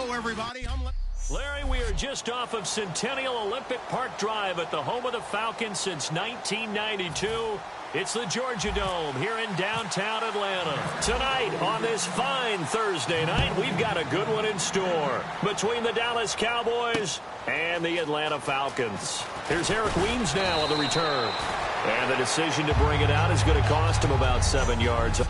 Hello, everybody. Larry, we are just off of Centennial Olympic Park Drive at the home of the Falcons since 1992. It's the Georgia Dome here in downtown Atlanta. Tonight, on this fine Thursday night, we've got a good one in store between the Dallas Cowboys and the Atlanta Falcons. Here's Eric Weems now on the return. And the decision to bring it out is going to cost him about 7 yards.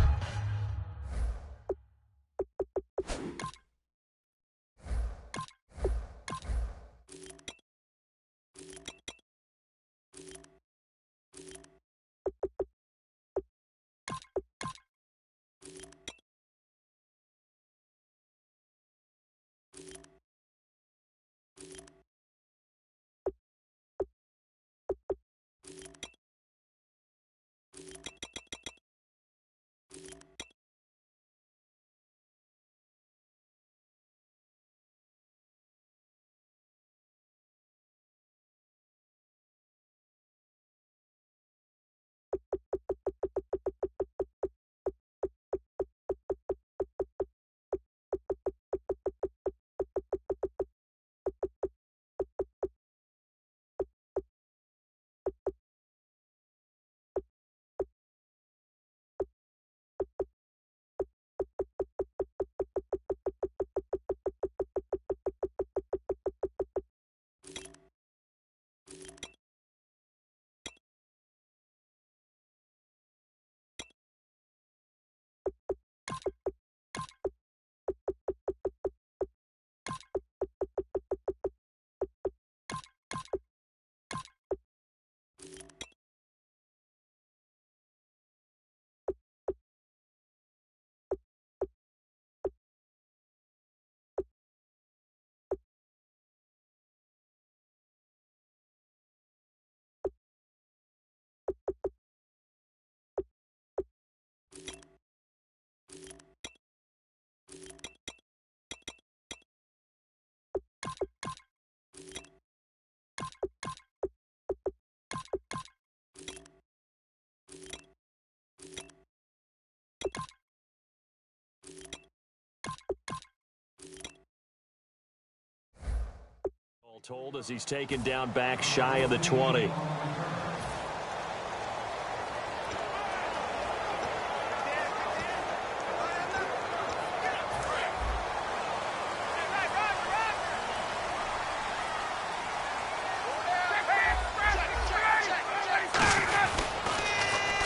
All told, as he's taken down back shy of the 20.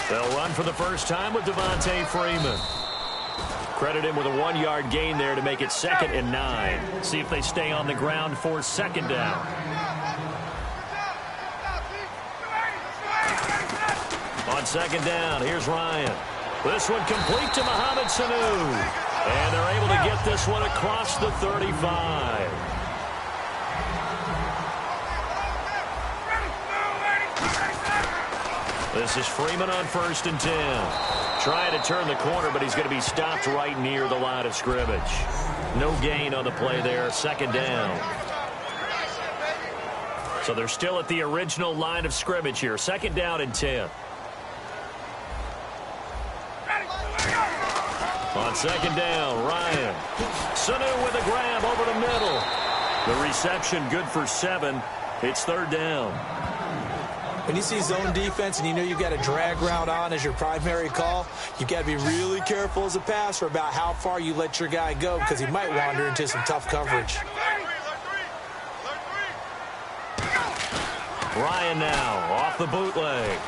They'll run for the first time with Devontae Freeman. Credit him with a 1-yard gain there to make it 2nd and 9. See if they stay on the ground for 2nd down. On 2nd down, here's Ryan. This one complete to Mohamed Sanu. And they're able to get this one across the 35. This is Freeman on 1st and 10. Trying to turn the corner, but he's going to be stopped right near the line of scrimmage. No gain on the play there, 2nd down. So they're still at the original line of scrimmage here, 2nd down and 10. On 2nd down, Ryan. Sanu with a grab over the middle. The reception good for 7. It's 3rd down. When you see zone defense and you know you've got a drag route on as your primary call, you've got to be really careful as a passer about how far you let your guy go because he might wander into some tough coverage. Ryan now off the bootleg.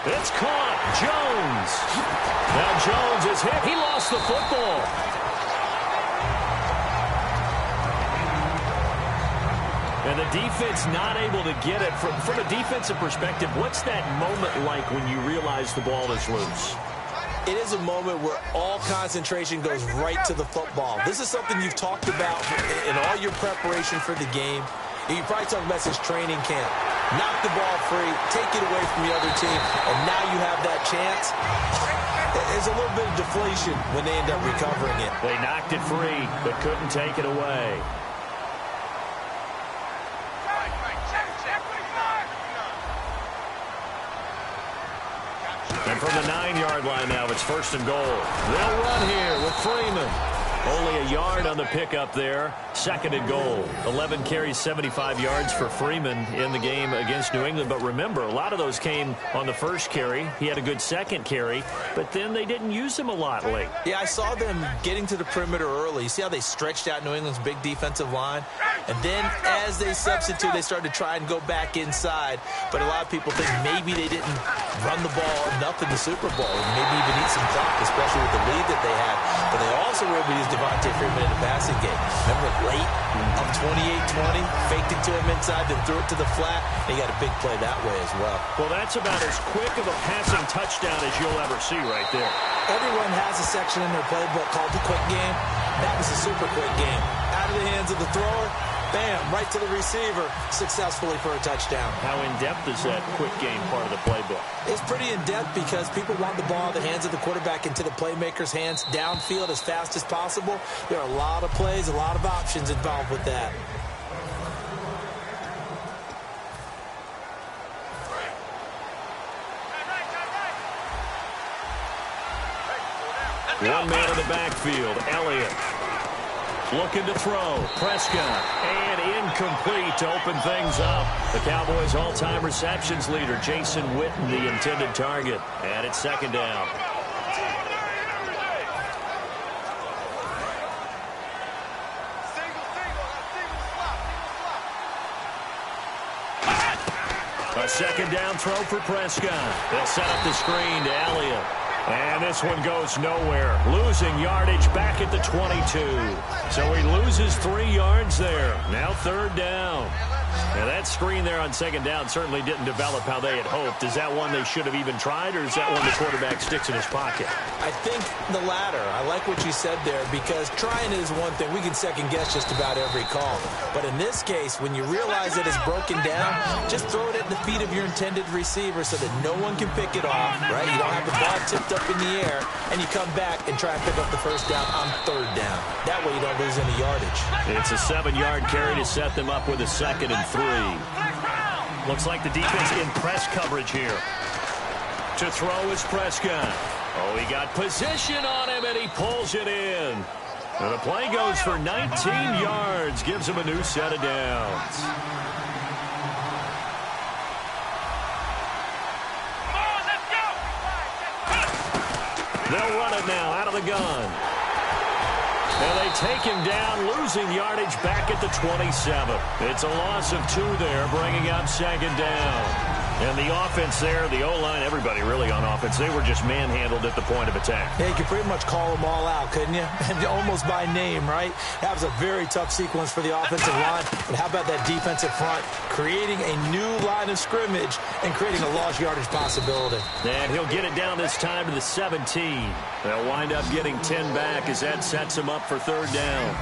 It's caught. Jones. Now Jones is hit. He lost the football. And the defense not able to get it. From a defensive perspective, what's that moment like when you realize the ball is loose? It is a moment where all concentration goes right to the football. This is something you've talked about in all your preparation for the game. You probably talked about since training camp. Knock the ball free, take it away from the other team, and now you have that chance. There's a little bit of deflation when they end up recovering it. They knocked it free, but couldn't take it away. And from the 9-yard line now, it's 1st and goal. They'll run here with Freeman. Only a yard on the pickup there. 2nd and goal. 11 carries, 75 yards for Freeman in the game against New England. But remember, a lot of those came on the first carry. He had a good second carry, but then they didn't use him a lot late. Yeah, I saw them getting to the perimeter early. You see how they stretched out New England's big defensive line? And then as they substitute, they started to try and go back inside. But a lot of people think maybe they didn't run the ball enough in the Super Bowl and maybe even eat some clock, especially with the lead that they had. But they also were able to use Devontae Freeman in the passing game. Remember late up 28-20, faked it to him inside, then threw it to the flat. He got a big play that way as well. Well, that's about as quick of a passing touchdown as you'll ever see right there. Everyone has a section in their playbook called the quick game. That was a super quick game. Out of the hands of the thrower, bam, right to the receiver, successfully for a touchdown. How in-depth is that quick game part of the playbook? It's pretty in-depth because people want the ball in the hands of the quarterback into the playmaker's hands downfield as fast as possible. There are a lot of plays, a lot of options involved with that. One man in the backfield, Elliott. Looking to throw. Prescott. And incomplete to open things up. The Cowboys' all-time receptions leader, Jason Witten, the intended target. And it's 2nd down. A 2nd down throw for Prescott. They'll set up the screen to Elliott. And this one goes nowhere. Losing yardage back at the 22. So he loses 3 yards there. Now 3rd down. Now that screen there on 2nd down certainly didn't develop how they had hoped. Is that one they should have even tried, or is that one the quarterback sticks in his pocket? I think the latter. I like what you said there because trying is one thing. We can second guess just about every call. But in this case, when you realize that it's broken down, just throw it at the feet of your intended receiver so that no one can pick it off, right? You don't have the ball tipped up in the air, and you come back and try and pick up the 1st down on 3rd down. That way you don't lose any yardage. It's a 7-yard carry to set them up with a 2nd and 3. Looks like the defense in press coverage here. To throw is Prescott. Oh, he got position on him, and he pulls it in. And the play goes for 19 yards. Gives him a new set of downs. They'll run it now out of the gun. And they take him down, losing yardage back at the 27. It's a loss of 2 there, bringing up 2nd down. And the offense there, the O-line, everybody really on offense, they were just manhandled at the point of attack. Yeah, you could pretty much call them all out, couldn't you? Almost by name, right? That was a very tough sequence for the offensive line. But how about that defensive front? Creating a new line of scrimmage and creating a lost yardage possibility. And he'll get it down this time to the 17. They'll wind up getting 10 back as that sets him up for 3rd down.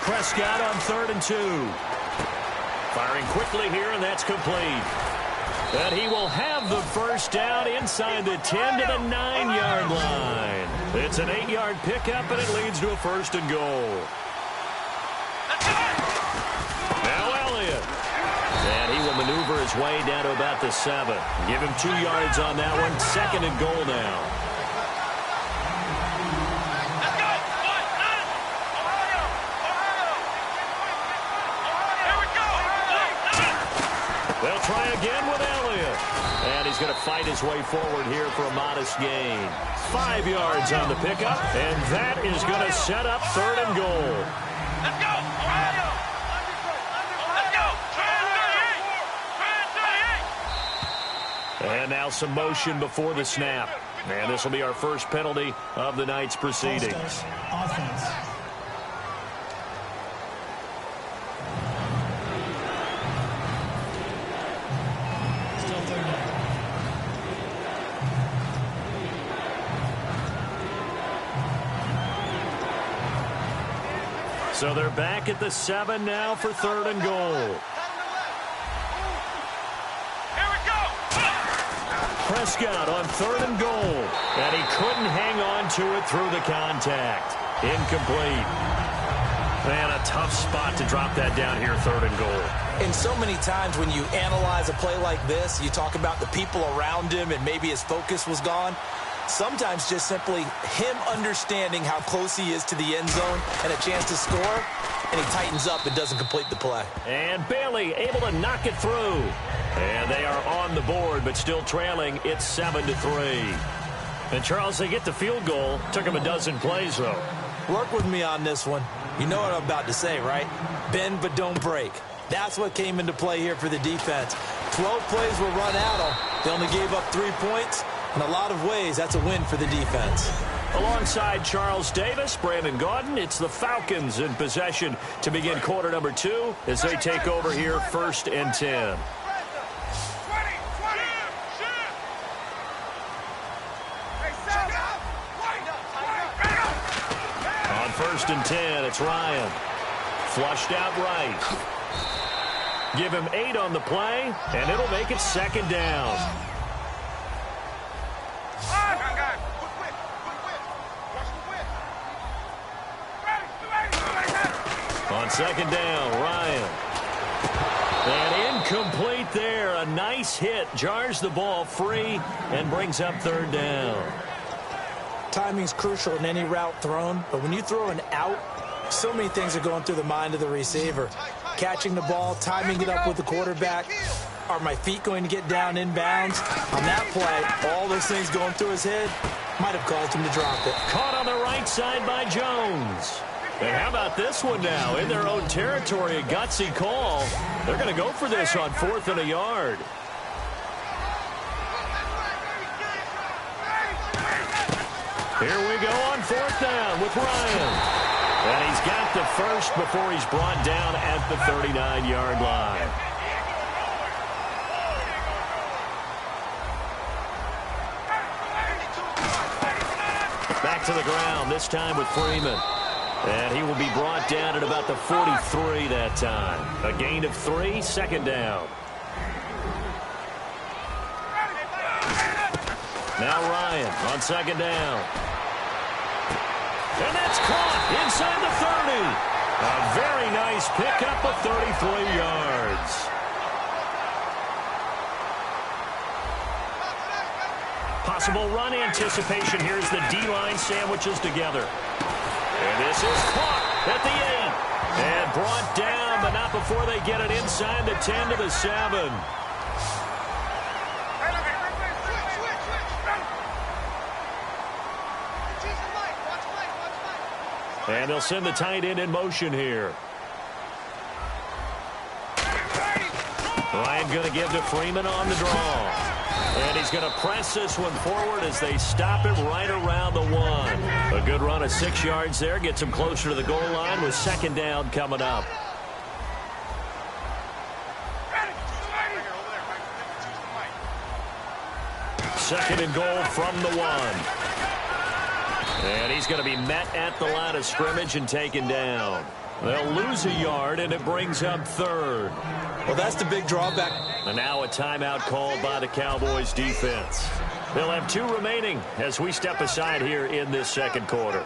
Prescott on 3rd and 2. Firing quickly here, and that's complete. And he will have the 1st down inside the 10 to the 9-yard line. It's an 8-yard pickup, and it leads to a 1st and goal. Now Elliott. And he will maneuver his way down to about the 7. Give him 2 yards on that one. 2nd and goal now. They'll try again with Elliott. And he's going to fight his way forward here for a modest gain. 5 yards on the pickup, and that is going to set up 3rd and goal. Let's go, Ohio! Let's go! And now some motion before the snap. And this will be our first penalty of the night's proceedings. Offense. So they're back at the 7 now for 3rd and goal. Here we go. Prescott on 3rd and goal. And he couldn't hang on to it through the contact. Incomplete. Man, a tough spot to drop that down here, 3rd and goal. And so many times when you analyze a play like this, you talk about the people around him and maybe his focus was gone. Sometimes just simply him understanding how close he is to the end zone and a chance to score, and he tightens up and doesn't complete the play. And Bailey able to knock it through. And they are on the board, but still trailing. It's 7-3. And, Charles, they get the field goal. Took him a dozen plays, though. Work with me on this one. You know what I'm about to say, right? Bend but don't break. That's what came into play here for the defense. 12 plays were run at them. They only gave up 3 points. In a lot of ways, that's a win for the defense. Alongside Charles Davis, Brandon Gaudin, it's the Falcons in possession to begin quarter number 2 as they take over here 1st and 10. On 1st and 10, it's Ryan. Flushed out right. Give him 8 on the play, and it'll make it 2nd down. On 2nd down, Ryan. And incomplete there. A nice hit. Jars the ball free and brings up 3rd down. Timing's crucial in any route thrown, but when you throw an out, so many things are going through the mind of the receiver. Catching the ball, timing it up with the quarterback. Are my feet going to get down inbounds? On that play, all those things going through his head might have caused him to drop it. Caught on the right side by Jones. And how about this one now? In their own territory, a gutsy call. They're going to go for this on 4th and a yard. Here we go on 4th down with Ryan. And he's got the first before he's brought down at the 39-yard line. Back to the ground, this time with Freeman. And he will be brought down at about the 43 that time. A gain of 3, 2nd down. Now Ryan on 2nd down. And that's caught inside the 30. A very nice pickup of 33 yards. Possible run anticipation. Here's the D-line sandwiches together. And this is caught at the 8. And brought down, but not before they get it inside the 10 to the 7. And they'll send the tight end in motion here. Ryan going to give to Freeman on the draw. And he's going to press this one forward as they stop him right around the 1. A good run of 6 yards there. Gets him closer to the goal line with 2nd down coming up. Second and goal from the 1. And he's going to be met at the line of scrimmage and taken down. They'll lose a yard, and it brings up 3rd. Well, that's the big drawback. And now a timeout called by the Cowboys defense. They'll have 2 remaining as we step aside here in this 2nd quarter.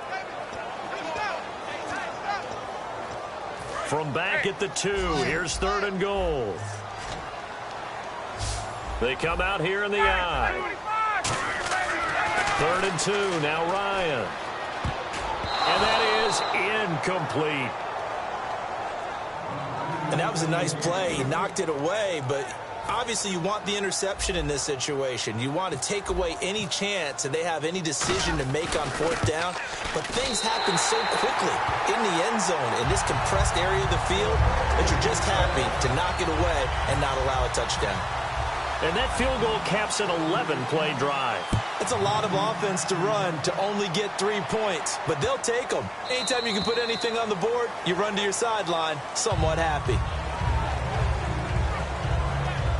From back at the 2, here's 3rd and goal. They come out here in the I. 3rd and 2, now Ryan. And that is incomplete. And that was a nice play. He knocked it away, but obviously you want the interception in this situation. You want to take away any chance that they have any decision to make on 4th down. But things happen so quickly in the end zone in this compressed area of the field that you're just happy to knock it away and not allow a touchdown. And that field goal caps an 11-play drive. It's a lot of offense to run to only get 3 points, but they'll take them. Anytime you can put anything on the board, you run to your sideline somewhat happy.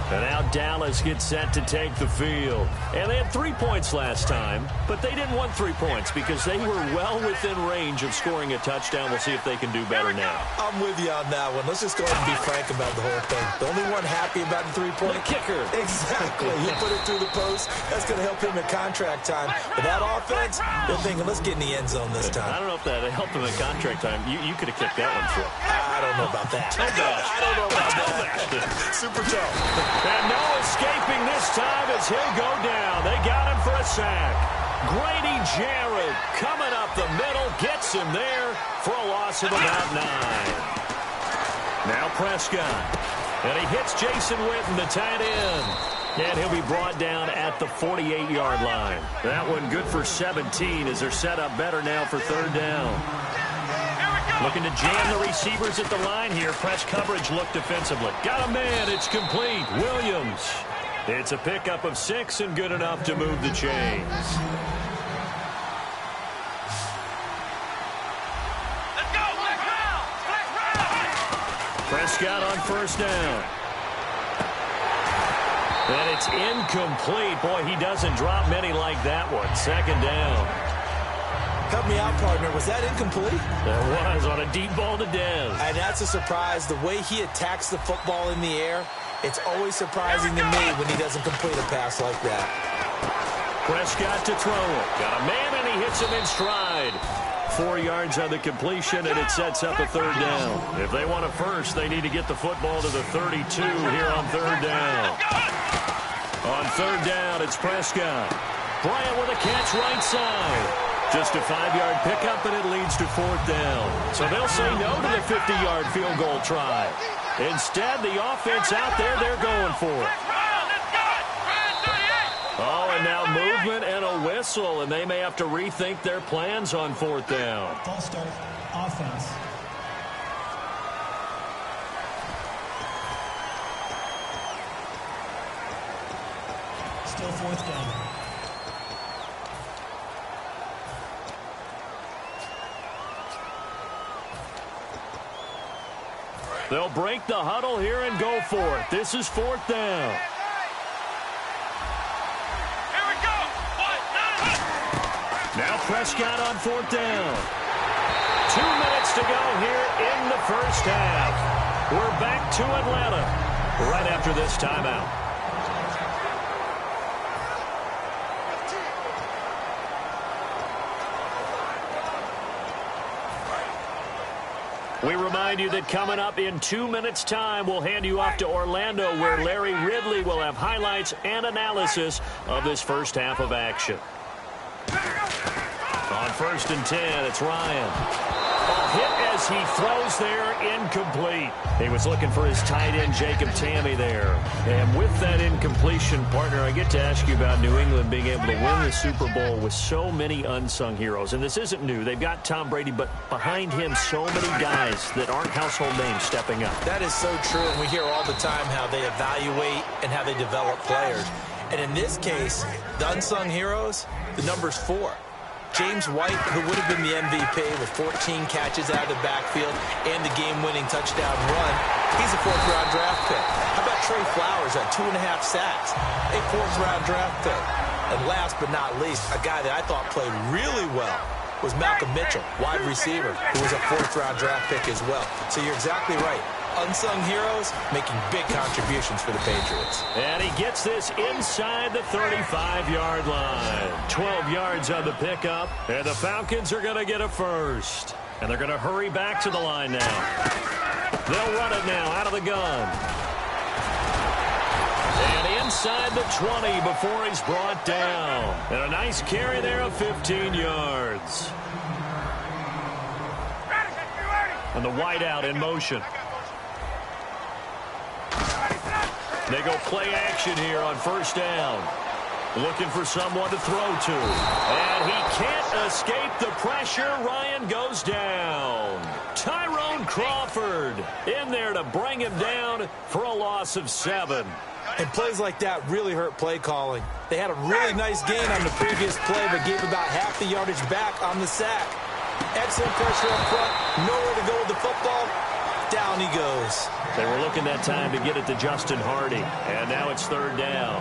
And now Dallas gets set to take the field. And they had 3 points last time, but they didn't want 3 points because they were well within range of scoring a touchdown. We'll see if they can do better now. I'm with you on that one. Let's just go ahead and be frank about the whole thing. The only one happy about the 3-point kicker. Exactly. He put it through the post. That's going to help him at contract time. But that offense, they're thinking, let's get in the end zone this time. I don't know if that helped him at contract time. You could have kicked that one through. I don't know about that. I don't know about that. Super tough. And no escaping this time as he'll go down. They got him for a sack. Grady Jarrett coming up the middle, gets him there for a loss of about 9. Now Prescott. And he hits Jason Witten, the tight end. And he'll be brought down at the 48-yard line. That one good for 17 as they're set up better now for third down. Looking to jam the receivers at the line here. Press coverage look defensively. Got a man. It's complete. Williams. It's a pickup of 6 and good enough to move the chains. Let's go. Prescott on first down. And it's incomplete. Boy, he doesn't drop many like that one. Second down. Help me out, partner. Was that incomplete? That was on a deep ball to Dez. And that's a surprise. The way he attacks the football in the air, it's always surprising to me when he doesn't complete a pass like that. Prescott to throw it. Got a man, and he hits him in stride. 4 yards on the completion, and it sets up a third down. If they want a first, they need to get the football to the 32 here on third down. On third down, it's Prescott. Bryant with a catch right side. Just a 5-yard pickup, and it leads to fourth down. So they'll say no to the 50-yard field goal try. Instead, the offense out there, they're going for it. Oh, and now movement and a whistle, and they may have to rethink their plans on fourth down. False start, offense. Still fourth down. They'll break the huddle here and go for it. This is fourth down. Here we go. Now Prescott on fourth down. 2 minutes to go here in the first half. We're back to Atlanta right after this timeout. We remind you that coming up in 2 minutes' time, we'll hand you off to Orlando, where Larry Ridley will have highlights and analysis of this first half of action. On 1st and 10, it's Ryan. A hit as he throws there, incomplete. He was looking for his tight end, Jacob Tamme, there. And with that incompletion, partner, I get to ask you about New England being able to win the Super Bowl with so many unsung heroes. And this isn't new. They've got Tom Brady, but behind him, so many guys that aren't household names stepping up. That is so true, and we hear all the time how they evaluate and how they develop players. And in this case, the unsung heroes, the number's 4. James White, who would have been the MVP with 14 catches out of the backfield and the game-winning touchdown run, he's a 4th-round draft pick. How about Trey Flowers at 2.5 sacks, a 4th-round draft pick? And last but not least, a guy that I thought played really well was Malcolm Mitchell, wide receiver, who was a 4th-round draft pick as well. So you're exactly right. Unsung heroes making big contributions for the Patriots. And he gets this inside the 35-yard line. 12 yards on the pickup, and the Falcons are going to get a first. And they're going to hurry back to the line now. They'll run it now out of the gun. And inside the 20 before he's brought down. And a nice carry there of 15 yards. And the wideout in motion. They go play action here on first down. Looking for someone to throw to. And he can't escape the pressure. Ryan goes down. Tyrone Crawford in there to bring him down for a loss of 7. And plays like that really hurt play calling. They had a really nice gain on the previous play, but gave about half the yardage back on the sack. Excellent pressure up front. Nowhere to go with the football. Down he goes. They were looking that time to get it to Justin Hardy. And now it's third down.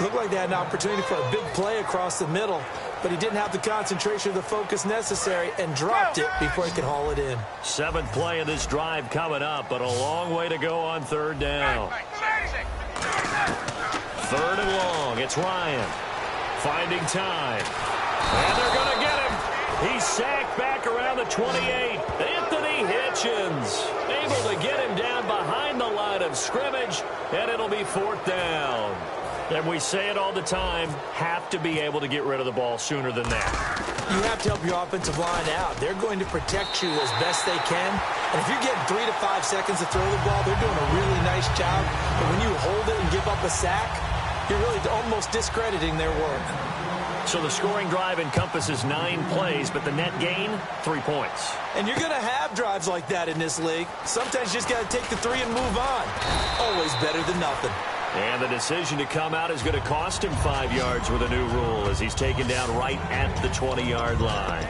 Looked like they had an opportunity for a big play across the middle, but he didn't have the concentration or the focus necessary and dropped it before he could haul it in. 7th play of this drive coming up, but a long way to go on third down. 3rd and long. It's Ryan finding time. And they're going to get him. He's sacked back around the 28. Anthony Hitchens able to get him down behind the line of scrimmage, and it'll be 4th down. And we say it all the time, have to be able to get rid of the ball sooner than that. You have to help your offensive line out. They're going to protect you as best they can. And if you're getting 3 to 5 seconds to throw the ball, they're doing a really nice job. But when you hold it and give up a sack, you're really almost discrediting their work. So the scoring drive encompasses 9 plays, but the net gain, 3 points. And you're going to have drives like that in this league. Sometimes you just got to take the 3 and move on. Always better than nothing. And the decision to come out is going to cost him 5 yards with a new rule as he's taken down right at the 20-yard line.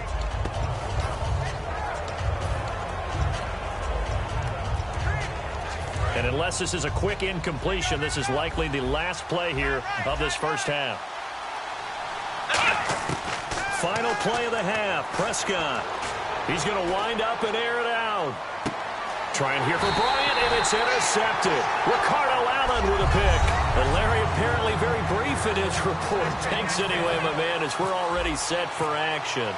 And unless this is a quick incompletion, this is likely the last play here of this first half. Final play of the half, Prescott. He's going to wind up and air it out. Trying here for Bryant, and it's intercepted. Ricardo Allen with a pick. And Larry apparently very brief in his report. Thanks anyway, my man, as we're already set for action.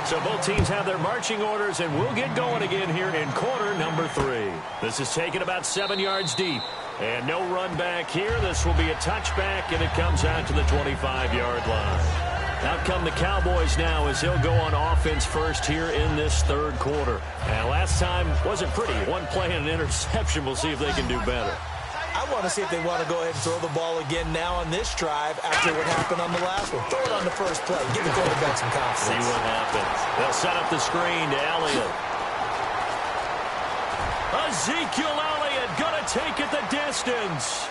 So both teams have their marching orders, and we'll get going again here in quarter number 3. This is taken about 7 yards deep. And no run back here. This will be a touchback, and it comes out to the 25-yard line. Out come the Cowboys now as he'll go on offense first here in this third quarter. And last time wasn't pretty. One play and an interception. We'll see if they can do better. I want to see if they want to go ahead and throw the ball again now on this drive after what happened on the last one. Throw it on the first play. Give the quarterback some confidence. See what happens. They'll set up the screen to Elliott. Ezekiel Elliott going to take it the distance.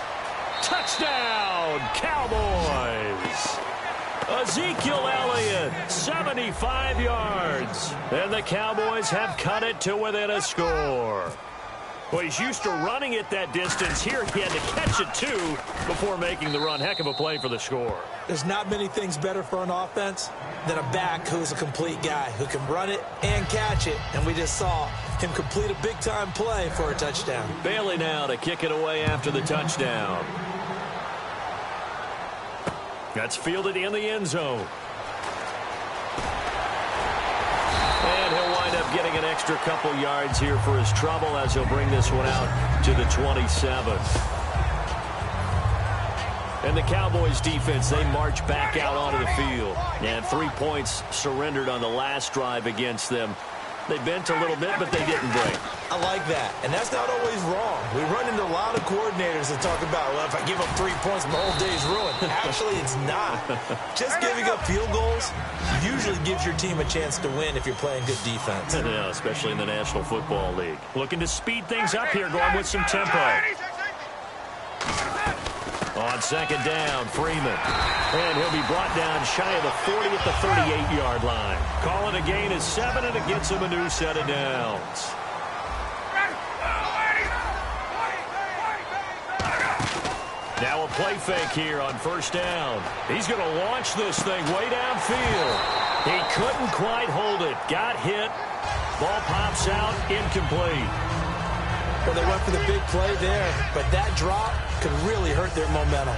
Touchdown, Cowboys. Ezekiel Elliott, 75 yards. And the Cowboys have cut it to within a score. Well, he's used to running it that distance. Here he had to catch it, too, before making the run. Heck of a play for the score. There's not many things better for an offense than a back who's a complete guy who can run it and catch it. And we just saw him complete a big-time play for a touchdown. Bailey now to kick it away after the touchdown. That's fielded in the end zone. And he'll wind up getting an extra couple yards here for his trouble as he'll bring this one out to the 27. And the Cowboys defense, they march back out onto the field. And 3 points surrendered on the last drive against them. They bent a little bit, but they didn't break. I like that. And that's not always wrong. We run into a lot of coordinators that talk about, well, if I give up 3 points, my whole day's ruined. Actually, it's not. Just giving up field goals usually gives your team a chance to win if you're playing good defense. Yeah, especially in the National Football League. Looking to speed things up here, going with some tempo. On second down, Freeman. And he'll be brought down shy of the 40 at the 38-yard line. Calling a gain is 7, and it gets him a new set of downs. Now a play fake here on first down. He's going to launch this thing way downfield. He couldn't quite hold it. Got hit. Ball pops out, incomplete. Well, they went for the big play there, but that drop could really hurt their momentum.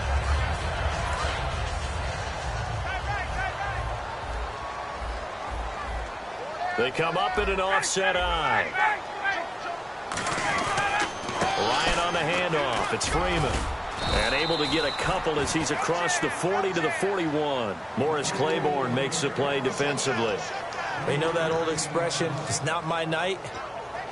They come up in an offset eye. Ryan on the handoff. It's Freeman. And able to get a couple as he's across the 40 to the 41. Morris Claiborne makes the play defensively. You know that old expression, it's not my night?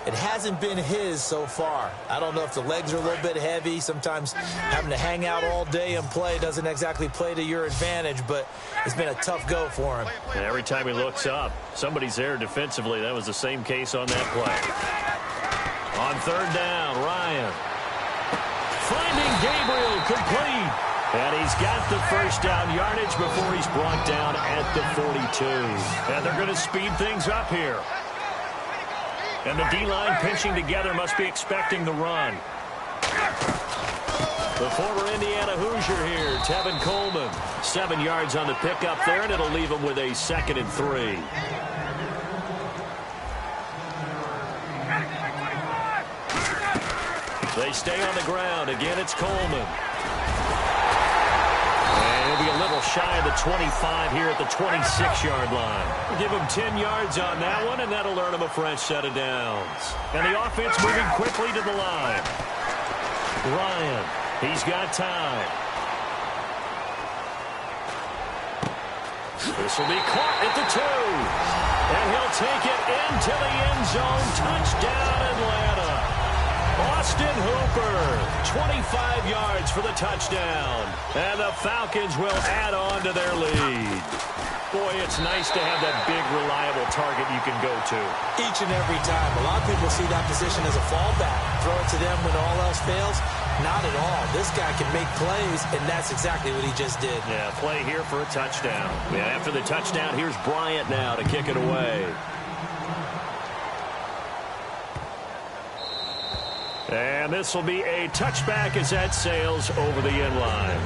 It hasn't been his so far. I don't know if the legs are a little bit heavy. Sometimes having to hang out all day and play doesn't exactly play to your advantage, but it's been a tough go for him. And every time he looks up, somebody's there defensively. That was the same case on that play. On third down, Ryan. Finding Gabriel complete. And he's got the first down yardage before he's brought down at the 42. And they're going to speed things up here. And the D-line pinching together must be expecting the run. The former Indiana Hoosier here, Tevin Coleman. 7 yards on the pickup there, and it'll leave him with a 2nd and 3. They stay on the ground. Again, it's Coleman. And he'll be a little shy of the 25 here at the 26-yard line. We'll give him 10 yards on that one, and that'll earn him a fresh set of downs. And the offense moving quickly to the line. Ryan He's got time. This will be caught at the 2. And he'll take it into the end zone. Touchdown, Atlanta. Austin Hooper, 25 yards for the touchdown. And the Falcons will add on to their lead. Boy, it's nice to have that big, reliable target you can go to. Each and every time. A lot of people see that position as a fallback. Throw it to them when all else fails. Not at all. This guy can make plays, and that's exactly what he just did. Yeah, play here for a touchdown. Yeah, after the touchdown, here's Bryant now to kick it away. And this will be a touchback as that sails over the end line.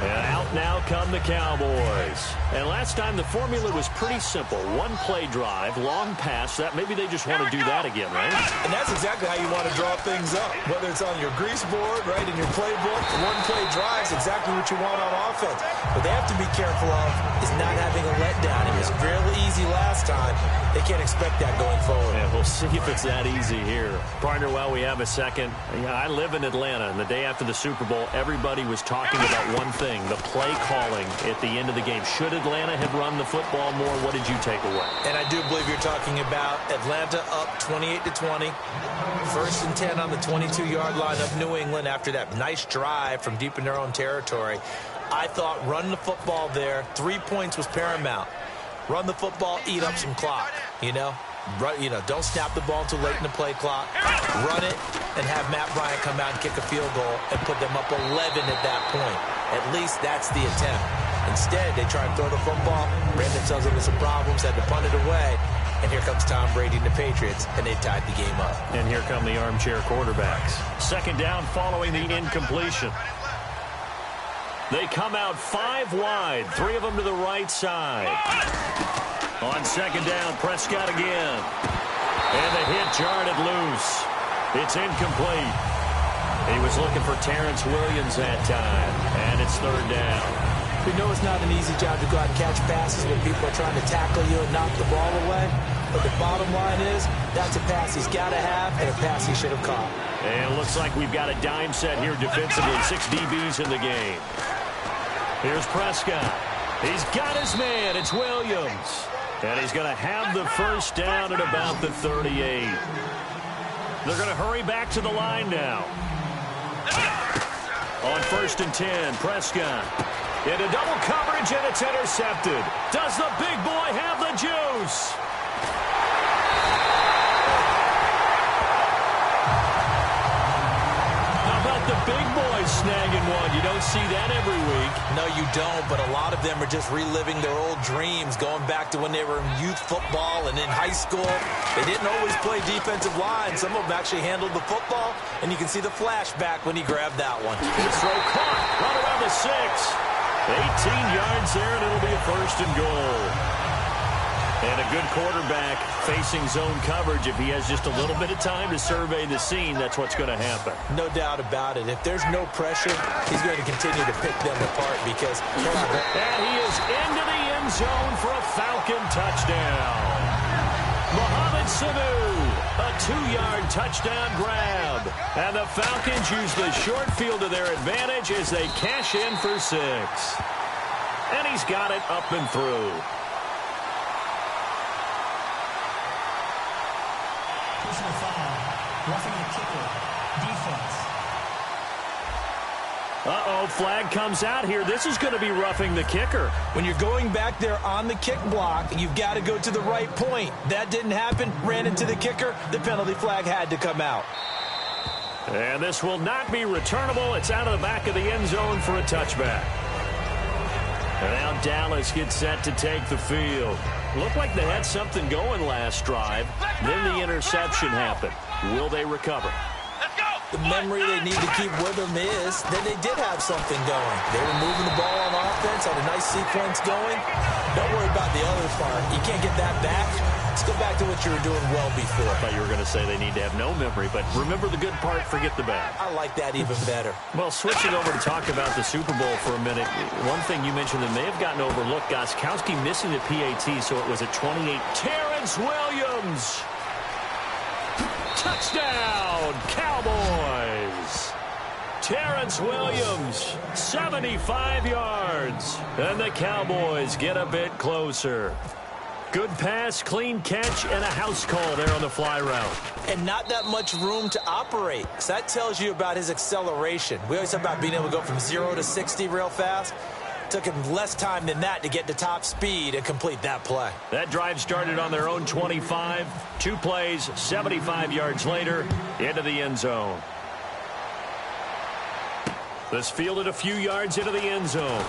And out now come the Cowboys. And last time the formula was pretty simple. One play drive, long pass. That maybe they just want to do that again, right? And that's exactly how you want to draw things up. Whether it's on your grease board, right, in your playbook, one play drive is exactly what you want on offense. What they have to be careful of is not having a letdown. It was fairly easy last time. They can't expect that going forward. Yeah, we'll see if it's that easy here. Partner, while we have a second, I live in Atlanta, and the day after the Super Bowl, everybody was talking about one thing, the play calling at the end of the game. Should Atlanta have run the football more? What did you take away? And I do believe you're talking about Atlanta up 28-20. First and 10 on the 22-yard line of New England after that nice drive from deep in their own territory. I thought run the football there. 3 points was paramount. Run the football, eat up some clock, don't snap the ball until late in the play clock. Run it and have Matt Bryant come out and kick a field goal and put them up 11 at that point. At least that's the attempt. Instead, they try and throw the football, ran themselves into some problems, had to punt it away, and here comes Tom Brady and the Patriots, and they tied the game up. And here come the armchair quarterbacks. Second down following the incompletion. They come out 5 wide, 3 of them to the right side. On second down, Prescott again. And the hit jarred it loose. It's incomplete. He was looking for Terrence Williams that time, and it's third down. We know it's not an easy job to go out and catch passes when people are trying to tackle you and knock the ball away. But the bottom line is, that's a pass he's got to have and a pass he should have caught. And it looks like we've got a dime set here defensively. 6 DBs in the game. Here's Prescott. He's got his man. It's Williams. And he's going to have the first down at about the 38. They're going to hurry back to the line now. On first and 10, Prescott. Into double coverage, and it's intercepted. Does the big boy have the juice? How about the big boy snagging one? You don't see that every week. No, you don't, but a lot of them are just reliving their old dreams, going back to when they were in youth football and in high school. They didn't always play defensive line. Some of them actually handled the football, and you can see the flashback when he grabbed that one. His throw caught right around the 6. 18 yards there, and it'll be a first and goal. And a good quarterback facing zone coverage. If he has just a little bit of time to survey the scene, that's what's going to happen. No doubt about it. If there's no pressure, he's going to continue to pick them apart because... And he is into the end zone for a Falcon touchdown. Mohamed Sanu, a 2-yard touchdown grab. And the Falcons use the short field to their advantage as they cash in for 6. And he's got it up and through. Personal foul. Roughing the kicker. Defense. Uh-oh, flag comes out here. This is going to be roughing the kicker. When you're going back there on the kick block, you've got to go to the right point. That didn't happen. Ran into the kicker. The penalty flag had to come out. And this will not be returnable. It's out of the back of the end zone for a touchback. And now Dallas gets set to take the field. Looked like they had something going last drive. Then the interception happened. Will they recover? The memory they need to keep with them is that they did have something going. They were moving the ball on offense, had a nice sequence going. Don't worry about the other part. You can't get that back. Let's go back to what you were doing well before. I thought you were going to say they need to have no memory, but remember the good part, forget the bad. I like that even better. Well, switching over to talk about the Super Bowl for a minute, one thing you mentioned that may have gotten overlooked, Gostkowski missing the PAT, so it was a 28. Terrence Williams! Touchdown, Cowboys! Terrence Williams, 75 yards. And the Cowboys get a bit closer. Good pass, clean catch, and a house call there on the fly route. And not that much room to operate. So that tells you about his acceleration. We always talk about being able to go from 0 to 60 real fast. Took him less time than that to get to top speed and complete that play. That drive started on their own 25. 2 plays, 75 yards later, into the end zone. This fielded a few yards into the end zone.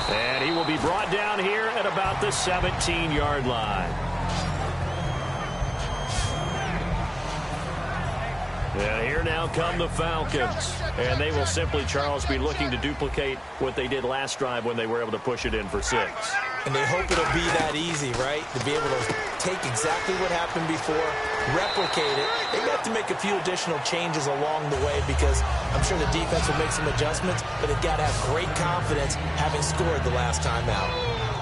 And he will be brought down here at about the 17-yard line. And here now come the Falcons. And they will simply, Charles, be looking to duplicate what they did last drive when they were able to push it in for 6. And they hope it'll be that easy, right? To be able to take exactly what happened before, replicate it. They have to make a few additional changes along the way because I'm sure the defense will make some adjustments, but they've got to have great confidence having scored the last time out.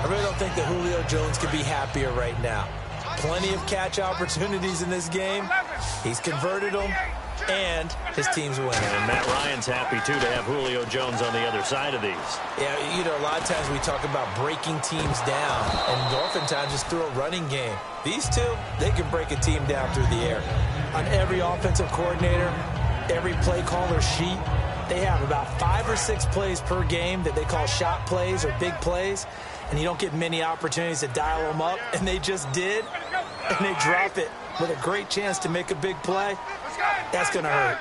I really don't think that Julio Jones could be happier right now. Plenty of catch opportunities in this game. He's converted them, and his team's winning. And Matt Ryan's happy, too, to have Julio Jones on the other side of these. Yeah, you know, a lot of times we talk about breaking teams down, and oftentimes just through a running game. These two, they can break a team down through the air. On every offensive coordinator, every play caller sheet, they have about 5 or 6 plays per game that they call shot plays or big plays, and you don't get many opportunities to dial them up, and they just did, and they drop it with a great chance to make a big play. That's going to hurt.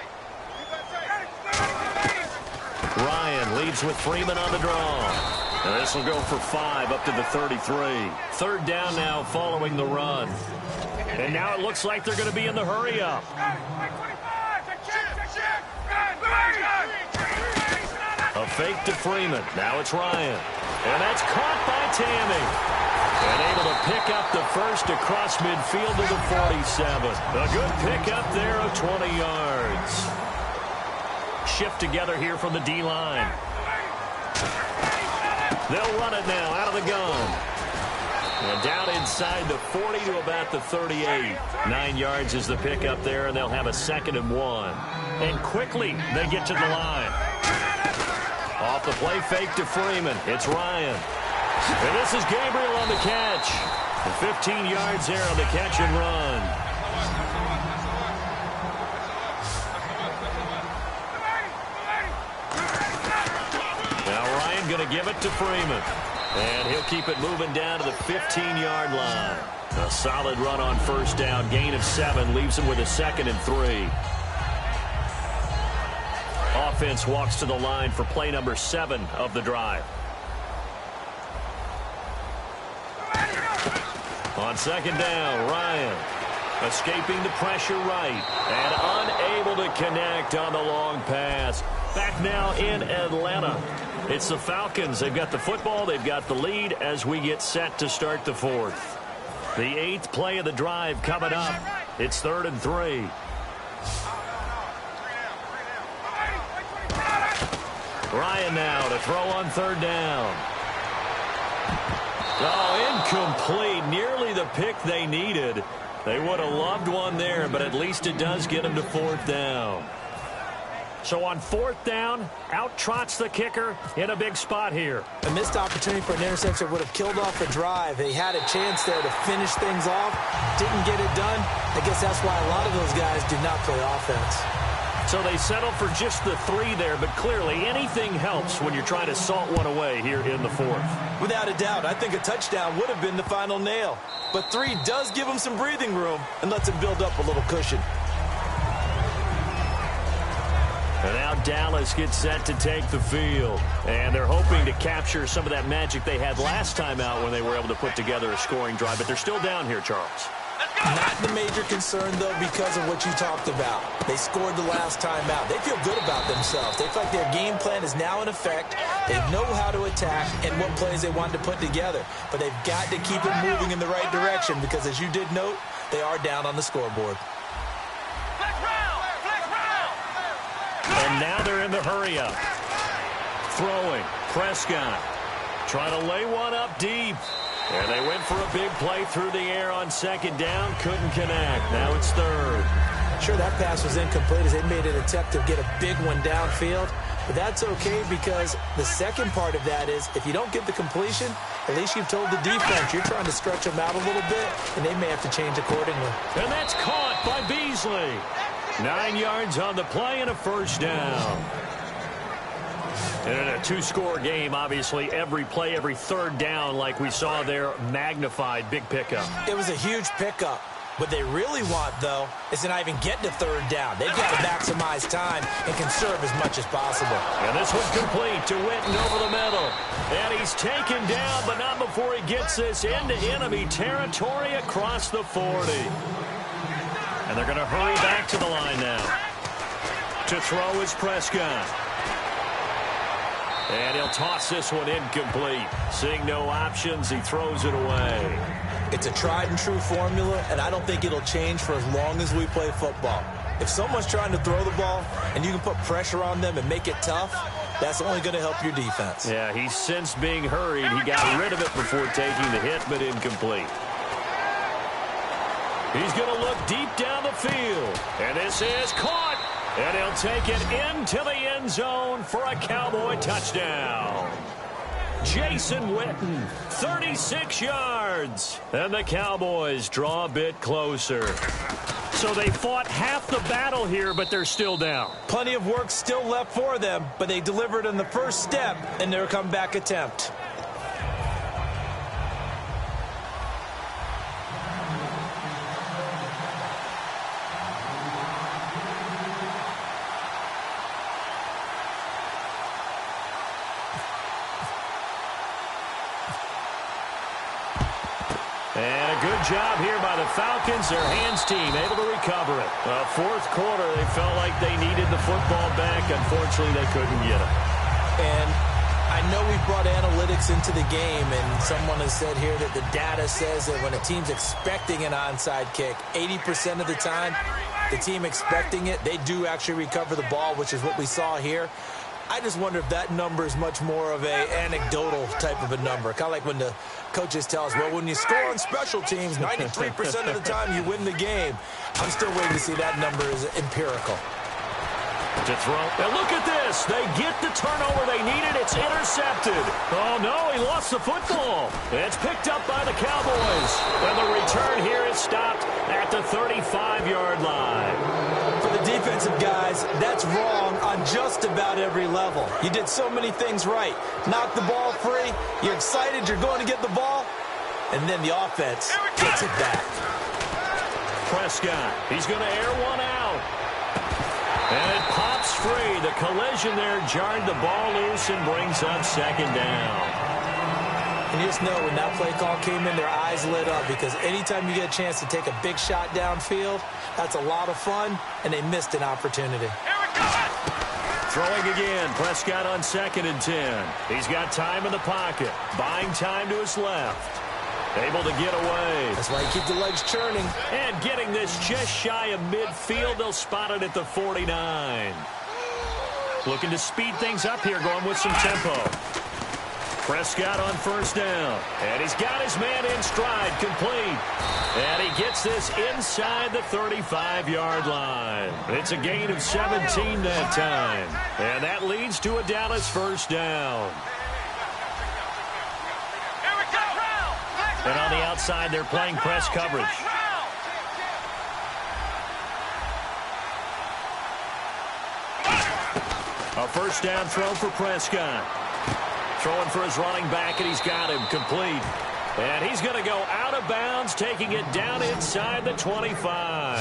Ryan leads with Freeman on the draw. And this will go for 5 up to the 33. 3rd down now following the run. And now it looks like they're going to be in the hurry up. A fake to Freeman. Now it's Ryan. And that's caught by Tammy. And able to pick up the first across midfield to the 47. A good pickup there of 20 yards. Shift together here from the D-line. They'll run it now out of the gun. And down inside the 40 to about the 38. 9 yards is the pickup there, and they'll have a 2nd and 1. And quickly they get to the line. Off the play fake to Freeman. It's Ryan. And this is Gabriel on the catch. And 15 yards there on the catch and run. Now Ryan going to give it to Freeman. And he'll keep it moving down to the 15-yard line. A solid run on 1st down. Gain of 7 leaves him with a 2nd and 3. Offense walks to the line for play number 7 of the drive. On 2nd down, Ryan escaping the pressure right and unable to connect on the long pass. Back now in Atlanta. It's the Falcons. They've got the football. They've got the lead as we get set to start the 4th. The 8th play of the drive coming up. It's 3rd and 3. Ryan now to throw on 3rd down. Oh, incomplete. Nearly the pick they needed. They would have loved one there, but at least it does get them to 4th down. So on 4th down, out trots the kicker in a big spot here. A missed opportunity for an interception would have killed off the drive. They had a chance there to finish things off. Didn't get it done. I guess that's why a lot of those guys do not play offense. So they settle for just the 3 there, but clearly anything helps when you're trying to salt one away here in the 4th. Without a doubt, I think a touchdown would have been the final nail. But 3 does give them some breathing room and lets them build up a little cushion. And now Dallas gets set to take the field. And they're hoping to capture some of that magic they had last time out when they were able to put together a scoring drive. But they're still down here, Charles. Not the major concern, though, because of what you talked about. They scored the last time out. They feel good about themselves. They feel like their game plan is now in effect. They know how to attack and what plays they want to put together. But they've got to keep it moving in the right direction because, as you did note, they are down on the scoreboard. And now they're in the hurry-up. Throwing. Prescott. Trying to lay one up deep. And they went for a big play through the air on 2nd down. Couldn't connect. Now it's 3rd. sure that pass was incomplete as they made an attempt to get a big one downfield. But that's okay because the second part of that is if you don't get the completion, at least you've told the defense you're trying to stretch them out a little bit, and they may have to change accordingly. And that's caught by Beasley. 9 yards on the play and a first down. And in a two-score game, obviously, every play, every third down, like we saw there, magnified, big pickup. It was a huge pickup. What they really want, though, is to not even get to third down. They've got to maximize time and conserve as much as possible. And this one's complete to Witten over the middle. And he's taken down, but not before he gets this into enemy territory across the 40. And they're going to hurry back to the line now. To throw is Prescott. And he'll toss this one incomplete. Seeing no options, he throws it away. It's a tried-and-true formula, and I don't think it'll change for as long as we play football. If someone's trying to throw the ball and you can put pressure on them and make it tough, that's only going to help your defense. Yeah, he sensed being hurried. He got rid of it before taking the hit, but incomplete. He's going to look deep down the field. And this is caught. And he'll take it into the end zone for a Cowboy touchdown. Jason Witten, 36 yards. And the Cowboys draw a bit closer. So they fought half the battle here, but they're still down. Plenty of work still left for them, but they delivered on the first step in their comeback attempt. And a good job here by the Falcons. Their hands team able to recover it. Fourth quarter, they felt like they needed the football back. Unfortunately, they couldn't get it. And I know we brought analytics into the game, and someone has said here that the data says that when a team's expecting an onside kick, 80% of the time, the team expecting it, they do actually recover the ball, which is what we saw here. I just wonder if that number is much more of a anecdotal type of a number. Kind of like when the coaches tell us, well, when you score on special teams, 93% of the time you win the game. I'm still waiting to see that number is empirical. To throw. And look at this. They get the turnover they needed. It's intercepted. Oh, no, he lost the football. It's picked up by the Cowboys. And the return here is stopped at the 35-yard line. For the defensive guys, that's wrong on just about every level. You did so many things right. Knock the ball free. You're excited. You're going to get the ball. And then the offense gets it back. Prescott. He's going to air one out. And it pops free. The collision there jarred the ball loose and brings up second down. And you just know when that play call came in, their eyes lit up because anytime you get a chance to take a big shot downfield, that's a lot of fun, and they missed an opportunity. Throwing again. Prescott on 2nd and 10. He's got time in the pocket. Buying time to his left. Able to get away. That's why you keep the legs churning. And getting this just shy of midfield. They'll spot it at the 49. Looking to speed things up here, going with some tempo. Prescott on first down. And he's got his man in stride, complete. And he gets this inside the 35-yard line. It's a gain of 17 that time. And that leads to a Dallas first down. And on the outside, they're playing press coverage. A first down throw for Prescott. Throwing for his running back, and he's got him complete. And he's going to go out of bounds, taking it down inside the 25.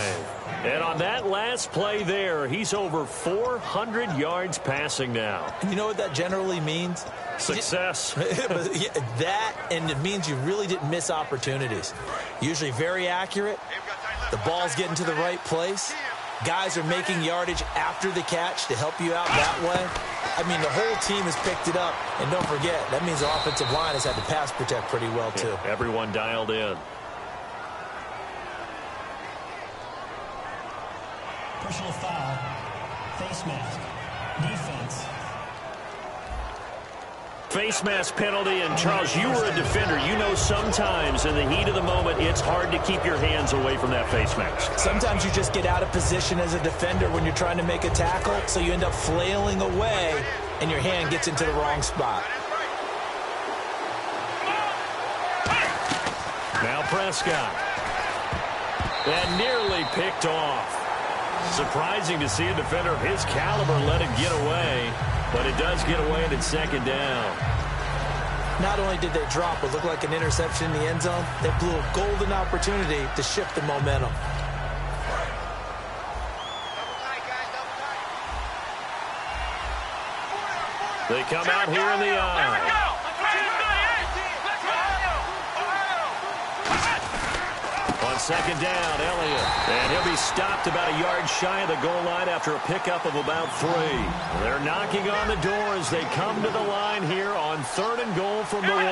And on that last play there, he's over 400 yards passing now. And you know what that generally means? Success. That, and it means you really didn't miss opportunities. Usually very accurate. The ball's getting to the right place. Guys are making yardage after the catch to help you out that way. I mean, the whole team has picked it up. And don't forget, that means the offensive line has had to pass protect pretty well, too. Yeah, everyone dialed in. Personal foul. Face mask. Defense. Face mask penalty, and Charles, you were a defender. You know sometimes in the heat of the moment, it's hard to keep your hands away from that face mask. Sometimes you just get out of position as a defender when you're trying to make a tackle, so you end up flailing away, and your hand gets into the wrong spot. Now Prescott. And nearly picked off. Surprising to see a defender of his caliber let it get away, but it does get away and it's second down. Not only did they drop what looked like an interception in the end zone, they blew a golden opportunity to shift the momentum. They come out here in the eye. On second down, Elliott. And he'll be stopped about a yard shy of the goal line after a pickup of about 3. They're knocking on the door as they come to the line here on 3rd and goal from the 1.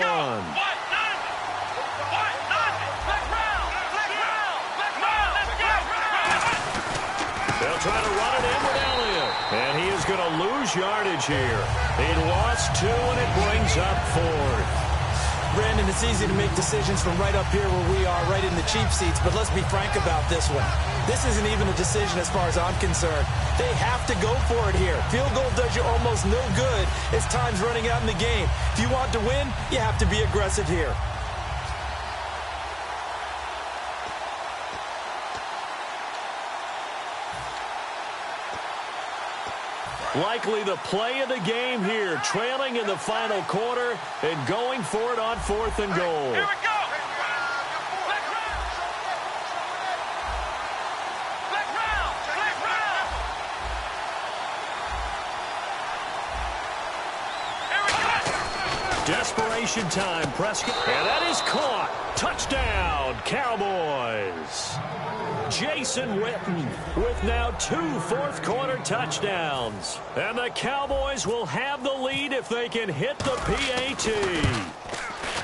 They'll try to run it in with Elliott. And he is going to lose yardage here. He lost 2, and it brings up 4th. Brandon, it's easy to make decisions from right up here where we are, right in the cheap seats, but let's be frank about this one. This isn't even a decision as far as I'm concerned. They have to go for it here. Field goal does you almost no good as time's running out in the game. If you want to win, you have to be aggressive here. Likely the play of the game here, trailing in the final quarter and going for it on 4th and goal. Here we go. Desperation time, Prescott. And that is caught. Touchdown, Cowboys. Jason Witten with now 2 fourth-quarter touchdowns. And the Cowboys will have the lead if they can hit the PAT.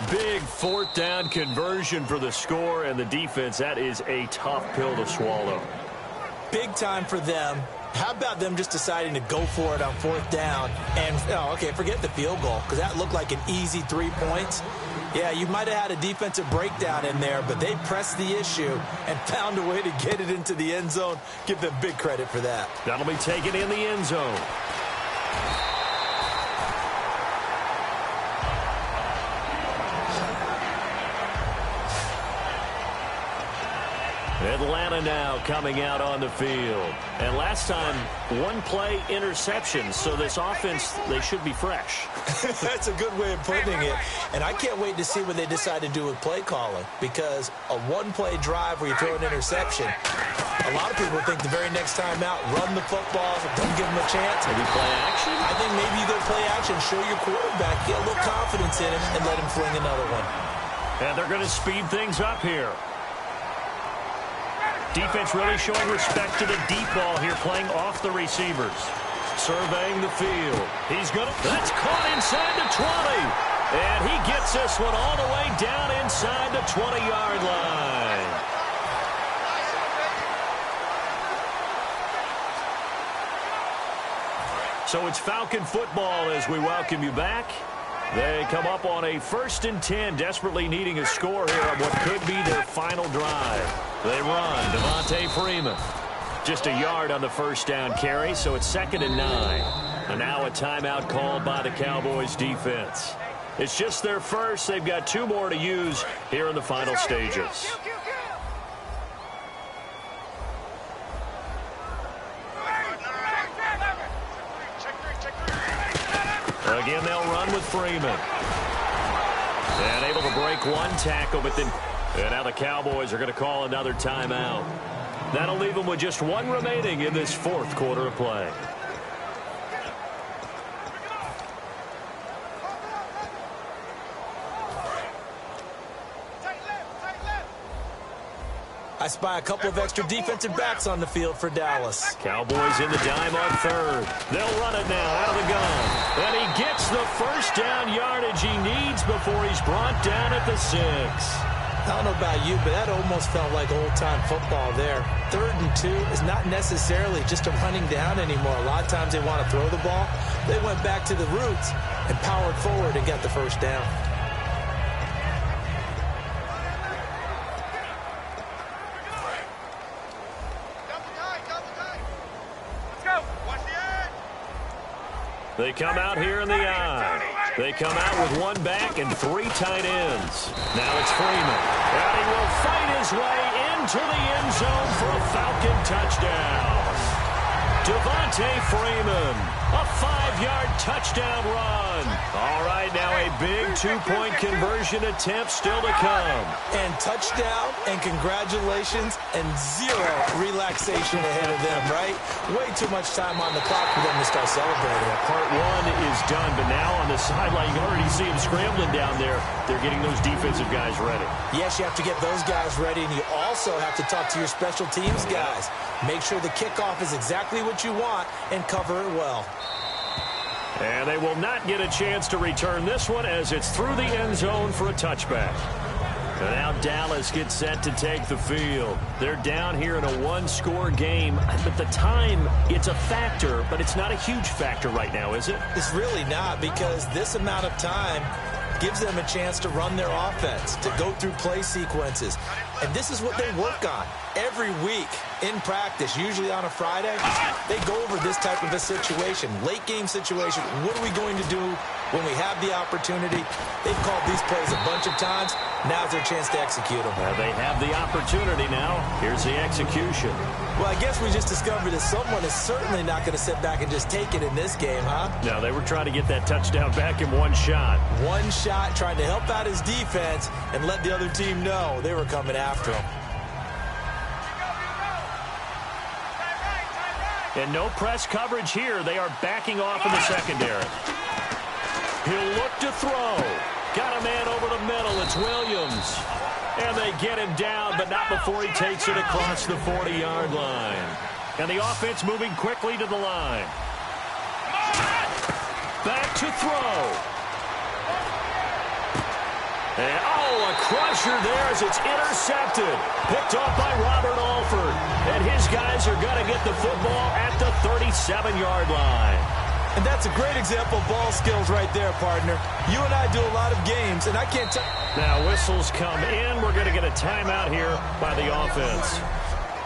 Big 4th down conversion for the score, and the defense, that is a tough pill to swallow. Big time for them. How about them just deciding to go for it on 4th down? And, okay, forget the field goal, because that looked like an easy 3 points. Yeah, you might have had a defensive breakdown in there, but they pressed the issue and found a way to get it into the end zone. Give them big credit for that. That'll be taken in the end zone. Atlanta now coming out on the field. And last time, 1-play interception. So this offense, they should be fresh. That's a good way of putting it. And I can't wait to see what they decide to do with play calling. Because a 1-play drive where you throw an interception, a lot of people think the very next time out, run the football, don't give them a chance. Maybe play action? I think maybe you go play action, show your quarterback, get a little confidence in him, and let him fling another one. And they're going to speed things up here. Defense really showing respect to the deep ball here, playing off the receivers. Surveying the field. He's going to... That's caught inside the 20. And he gets this one all the way down inside the 20-yard line. So it's Falcon football as we welcome you back. They come up on a 1st and 10, desperately needing a score here on what could be their final drive. They run. Devontae Freeman. Just a yard on the 1st down carry, so it's 2nd and 9. And now a timeout called by the Cowboys defense. It's just their first. They've got 2 more to use here in the final stages. Again, they'll run with Freeman. And able to break 1 tackle, but then... And now the Cowboys are going to call another timeout. That'll leave them with just 1 remaining in this 4th quarter of play. I spy a couple of extra defensive backs on the field for Dallas. Cowboys in the dime on 3rd. They'll run it now out of the gun. And he gets the 1st down yardage he needs before he's brought down at the 6. I don't know about you, but that almost felt like old-time football there. 3rd and 2 is not necessarily just a running down anymore. A lot of times they want to throw the ball. They went back to the roots and powered forward and got the first down. Let's go. Watch the edge. They come out here in the eye. They come out with one back and 3 tight ends. Now it's Freeman. And he will fight his way into the end zone for a Falcon touchdown. Devontae Freeman, a 5-yard touchdown run. All right, now a big 2-point conversion attempt still to come. And touchdown, and congratulations, and 0 relaxation ahead of them, right? Way too much time on the clock for them to start celebrating. Part 1 is done, but now on the sideline, you can already see them scrambling down there. They're getting those defensive guys ready. Yes, you have to get those guys ready, and you also have to talk to your special teams guys. Make sure the kickoff is exactly what you want and cover it well. And they will not get a chance to return this one as it's through the end zone for a touchback. And now Dallas gets set to take the field. They're down here in a 1-score game. At the time, it's a factor, but it's not a huge factor right now, is it? It's really not, because this amount of time gives them a chance to run their offense, to go through play sequences. And this is what they work on every week in practice, usually on a Friday. They go over this type of a situation, late game situation. What are we going to do when we have the opportunity? They've called these plays a bunch of times. Now's their chance to execute them. Well, they have the opportunity now. Here's the execution. Well, I guess we just discovered that someone is certainly not going to sit back and just take it in this game, huh? No, they were trying to get that touchdown back in one shot. One shot, trying to help out his defense and let the other team know they were coming after him. And no press coverage here. They are backing off in the secondary. He'll look to throw. Got a man over the middle. It's Williams. And they get him down, but not before he takes it across the 40-yard line. And the offense moving quickly to the line. Back to throw. And, a crusher there as it's intercepted. Picked off by Robert Alford. And his guys are going to get the football at the 37-yard line. And that's a great example of ball skills right there, partner. You and I do a lot of games, and I can't tell. Now whistles come in. We're going to get a timeout here by the offense.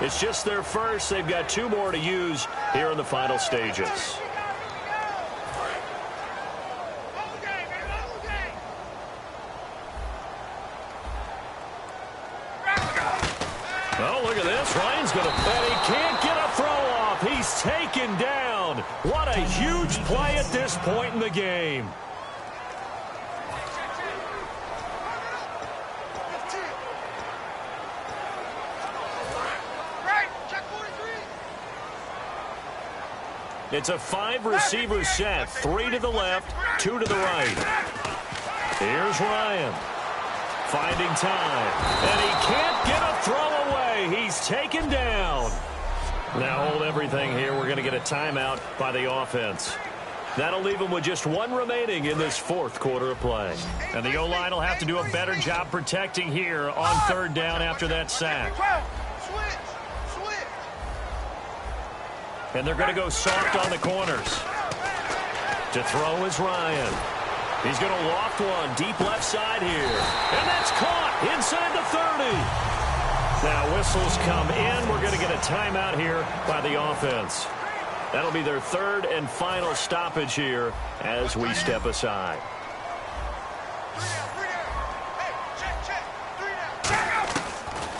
It's just their first. They've got 2 more to use here in the final stages. Oh, look at this. Ryan's going to bet he can't get a throw off. He's taken down. What a huge play at this point in the game. It's a 5-receiver set. 3 to the left, 2 to the right. Here's Ryan. Finding time. And he can't get a throw away. He's taken down. Now hold everything here. We're going to get a timeout by the offense. That'll leave them with just 1 remaining in this 4th quarter of play. And the O-line will have to do a better job protecting here on 3rd down after that sack. And they're going to go soft on the corners. To throw is Ryan. He's going to loft one deep left side here. And that's caught inside the 30. Now whistles come in. We're going to get a timeout here by the offense. That'll be their 3rd and final stoppage here as we step aside.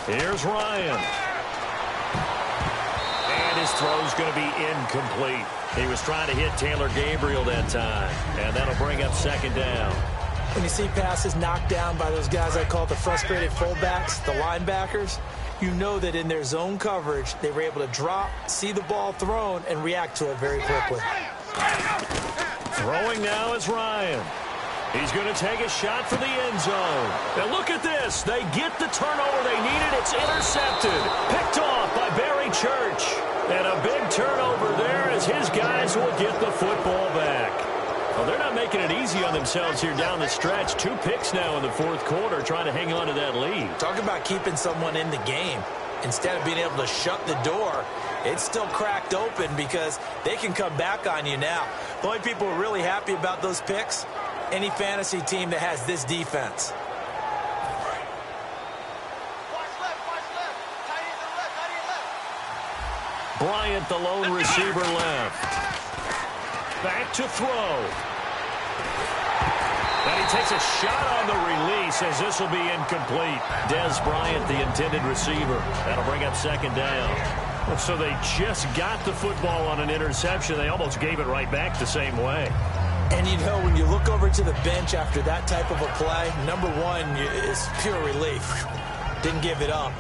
Here's Ryan. And his throw's going to be incomplete. He was trying to hit Taylor Gabriel that time. And that'll bring up 2nd down. When you see passes knocked down by those guys I call the frustrated fullbacks, the linebackers, you know that in their zone coverage, they were able to drop, see the ball thrown, and react to it very quickly. Throwing now is Ryan. He's going to take a shot for the end zone. And look at this. They get the turnover they needed. It's intercepted. Picked off by Barry Church. And a big turnover there as his guys will get the football back. Well, they're not making it easy on themselves here down the stretch. 2 picks now in the fourth quarter, trying to hang on to that lead. Talk about keeping someone in the game. Instead of being able to shut the door, it's still cracked open because they can come back on you now. The only people who are really happy about those picks, any fantasy team that has this defense. Bryant, the lone receiver, left. Back to throw. And he takes a shot on the release as this will be incomplete. Dez Bryant, the intended receiver. That'll bring up second down. So they just got the football on an interception. They almost gave it right back the same way. And you know, when you look over to the bench after that type of a play, number one is pure relief. Didn't give it up.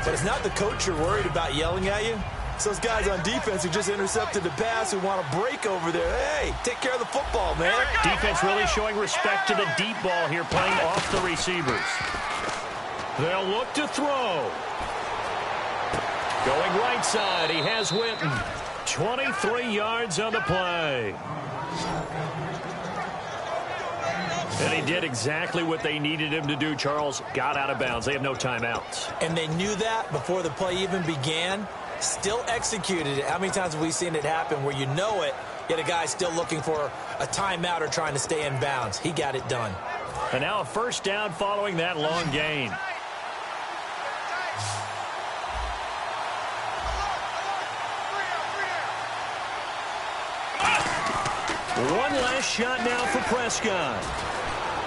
But it's not the coach you're worried about yelling at you. It's those guys on defense who just intercepted the pass who want to break over there. Hey, take care of the football, man. Defense really showing respect to the deep ball here, playing off the receivers. They'll look to throw. Going right side, he has Witten. 23 yards on the play. And he did exactly what they needed him to do, Charles. Got out of bounds. They have no timeouts. And they knew that before the play even began. Still executed it. How many times have we seen it happen where you know it, yet a guy's still looking for a timeout or trying to stay in bounds? He got it done. And now a first down following that long gain. One last shot now for Prescott.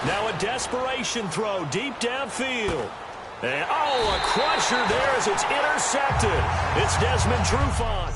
Now a desperation throw deep downfield. And, oh, a crusher there as it's intercepted. It's Desmond Trufant.